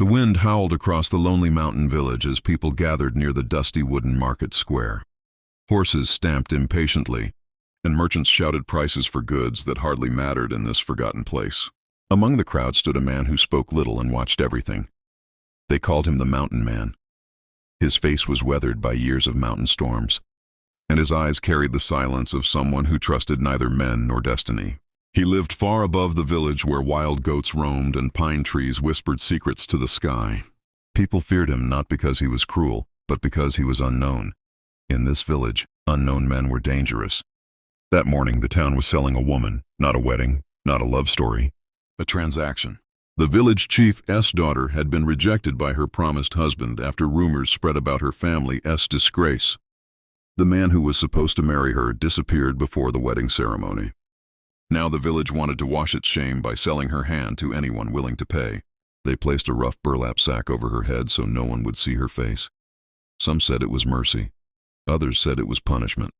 The wind howled across the lonely mountain village as people gathered near the dusty wooden market square. Horses stamped impatiently, and merchants shouted prices for goods that hardly mattered in this forgotten place. Among the crowd stood a man who spoke little and watched everything. They called him the Mountain Man. His face was weathered by years of mountain storms, and his eyes carried the silence of someone who trusted neither men nor destiny. He lived far above the village where wild goats roamed and pine trees whispered secrets to the sky. People feared him not because he was cruel, but because he was unknown. In this village, unknown men were dangerous. That morning, the town was selling a woman, not a wedding, not a love story, a transaction. The village chief's daughter had been rejected by her promised husband after rumors spread about her family's disgrace. The man who was supposed to marry her disappeared before the wedding ceremony. Now the village wanted to wash its shame by selling her hand to anyone willing to pay. They placed a rough burlap sack over her head so no one would see her face. Some said it was mercy. Others said it was punishment.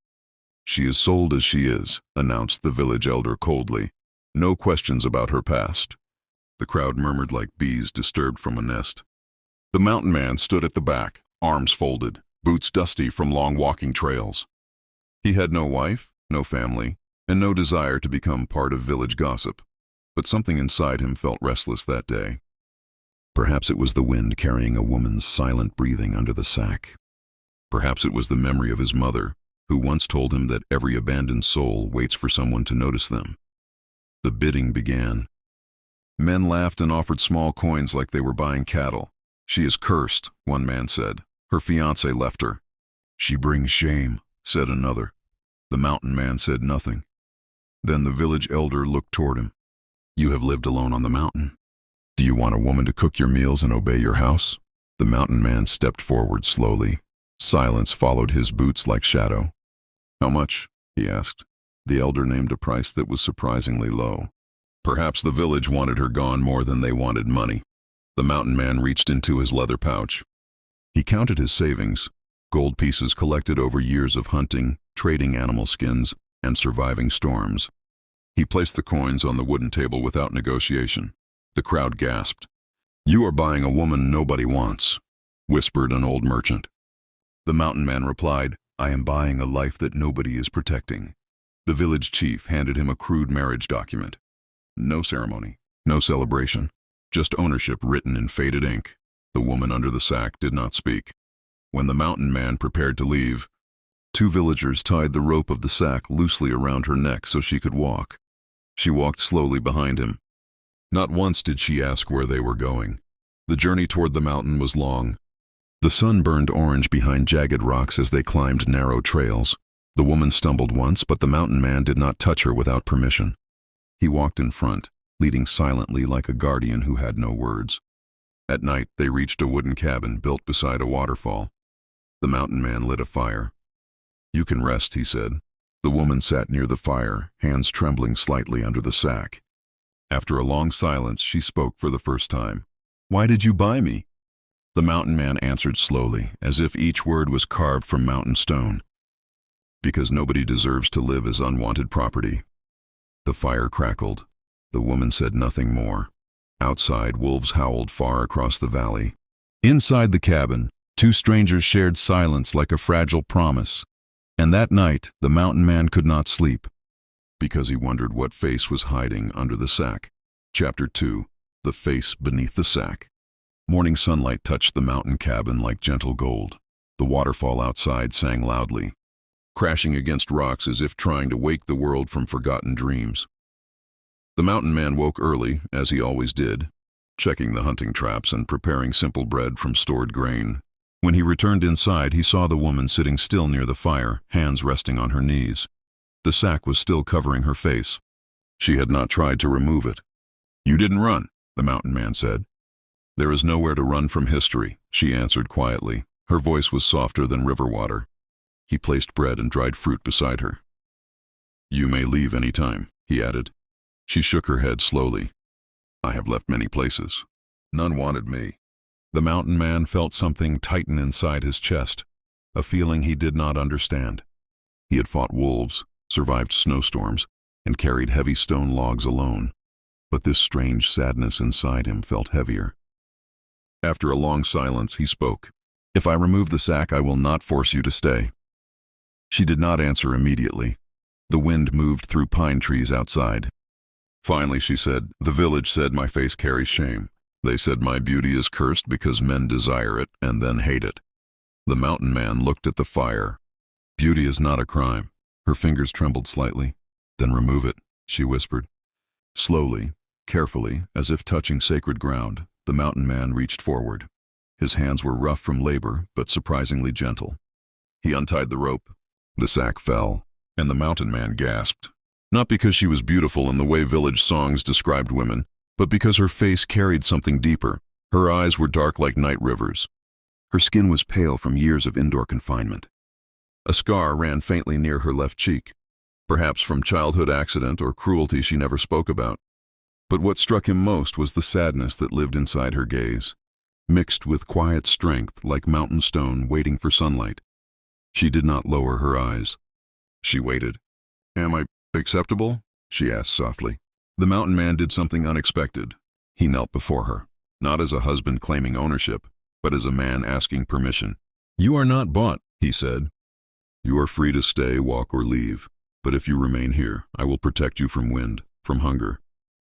"She is sold as she is," announced the village elder coldly. "No questions about her past." The crowd murmured like bees disturbed from a nest. The mountain man stood at the back, arms folded, boots dusty from long walking trails. He had no wife, no family, and no desire to become part of village gossip, but something inside him felt restless that day. Perhaps it was the wind carrying a woman's silent breathing under the sack. Perhaps it was the memory of his mother, who once told him that every abandoned soul waits for someone to notice them. The bidding began. Men laughed and offered small coins like they were buying cattle. "She is cursed," one man said. "Her fiancé left her." "She brings shame," said another. The mountain man said nothing. Then the village elder looked toward him. "You have lived alone on the mountain. Do you want a woman to cook your meals and obey your house?" The mountain man stepped forward slowly. Silence followed his boots like shadow. "How much?" he asked. The elder named a price that was surprisingly low. Perhaps the village wanted her gone more than they wanted money. The mountain man reached into his leather pouch. He counted his savings, gold pieces collected over years of hunting, trading animal skins, and surviving storms. He placed the coins on the wooden table without negotiation. The crowd gasped. "You are buying a woman nobody wants," whispered an old merchant. The mountain man replied, "I am buying a life that nobody is protecting." The village chief handed him a crude marriage document. No ceremony, no celebration, just ownership written in faded ink. The woman under the sack did not speak. When the mountain man prepared to leave, two villagers tied the rope of the sack loosely around her neck so she could walk. She walked slowly behind him. Not once did she ask where they were going. The journey toward the mountain was long. The sun burned orange behind jagged rocks as they climbed narrow trails. The woman stumbled once, but the mountain man did not touch her without permission. He walked in front, leading silently like a guardian who had no words. At night, they reached a wooden cabin built beside a waterfall. The mountain man lit a fire. "You can rest," he said. The woman sat near the fire, hands trembling slightly under the sack. After a long silence, she spoke for the first time. "Why did you buy me?" The mountain man answered slowly, as if each word was carved from mountain stone. "Because nobody deserves to live as unwanted property." The fire crackled. The woman said nothing more. Outside, wolves howled far across the valley. Inside the cabin, two strangers shared silence like a fragile promise. And that night, the mountain man could not sleep, because he wondered what face was hiding under the sack. Chapter 2. The Face Beneath the Sack. Morning sunlight touched the mountain cabin like gentle gold. The waterfall outside sang loudly, crashing against rocks as if trying to wake the world from forgotten dreams. The mountain man woke early, as he always did, checking the hunting traps and preparing simple bread from stored grain. When he returned inside, he saw the woman sitting still near the fire, hands resting on her knees. The sack was still covering her face. She had not tried to remove it. "You didn't run," the mountain man said. "There is nowhere to run from history," she answered quietly. Her voice was softer than river water. He placed bread and dried fruit beside her. "You may leave any time," he added. She shook her head slowly. "I have left many places. None wanted me." The mountain man felt something tighten inside his chest, a feeling he did not understand. He had fought wolves, survived snowstorms, and carried heavy stone logs alone. But this strange sadness inside him felt heavier. After a long silence, he spoke. "If I remove the sack, I will not force you to stay." She did not answer immediately. The wind moved through pine trees outside. Finally, she said, "The village said my face carries shame. They said my beauty is cursed because men desire it and then hate it." The mountain man looked at the fire. "Beauty is not a crime." Her fingers trembled slightly. "Then remove it," she whispered. Slowly, carefully, as if touching sacred ground, the mountain man reached forward. His hands were rough from labor, but surprisingly gentle. He untied the rope. The sack fell, and the mountain man gasped. Not because she was beautiful in the way village songs described women, but because her face carried something deeper. Her eyes were dark like night rivers. Her skin was pale from years of indoor confinement. A scar ran faintly near her left cheek, perhaps from childhood accident or cruelty she never spoke about. But what struck him most was the sadness that lived inside her gaze, mixed with quiet strength like mountain stone waiting for sunlight. She did not lower her eyes. She waited. "Am I acceptable?" she asked softly. The mountain man did something unexpected. He knelt before her, not as a husband claiming ownership, but as a man asking permission. "You are not bought," he said. "You are free to stay, walk, or leave. But if you remain here, I will protect you from wind, from hunger,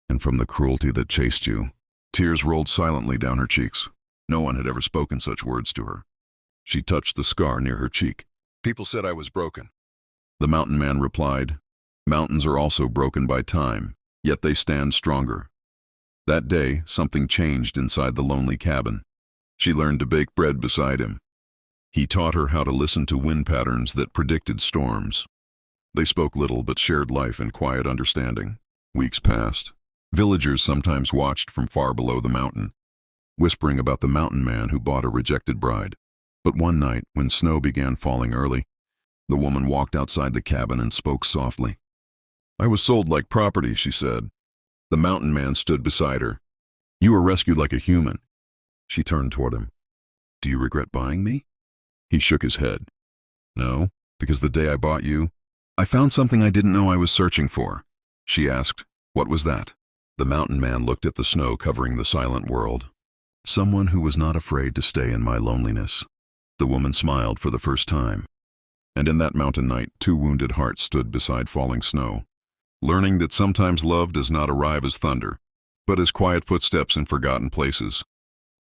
and from the cruelty that chased you." Tears rolled silently down her cheeks. No one had ever spoken such words to her. She touched the scar near her cheek. "People said I was broken." The mountain man replied, "Mountains are also broken by time, yet they stand stronger." That day, something changed inside the lonely cabin. She learned to bake bread beside him. He taught her how to listen to wind patterns that predicted storms. They spoke little but shared life in quiet understanding. Weeks passed. Villagers sometimes watched from far below the mountain, whispering about the mountain man who bought a rejected bride. But one night, when snow began falling early, the woman walked outside the cabin and spoke softly. "I was sold like property," she said. The mountain man stood beside her. "You were rescued like a human." She turned toward him. "Do you regret buying me?" He shook his head. "No, because the day I bought you, I found something I didn't know I was searching for." She asked, "What was that?" The mountain man looked at the snow covering the silent world. "Someone who was not afraid to stay in my loneliness." The woman smiled for the first time. And in that mountain night, two wounded hearts stood beside falling snow, learning that sometimes love does not arrive as thunder, but as quiet footsteps in forgotten places.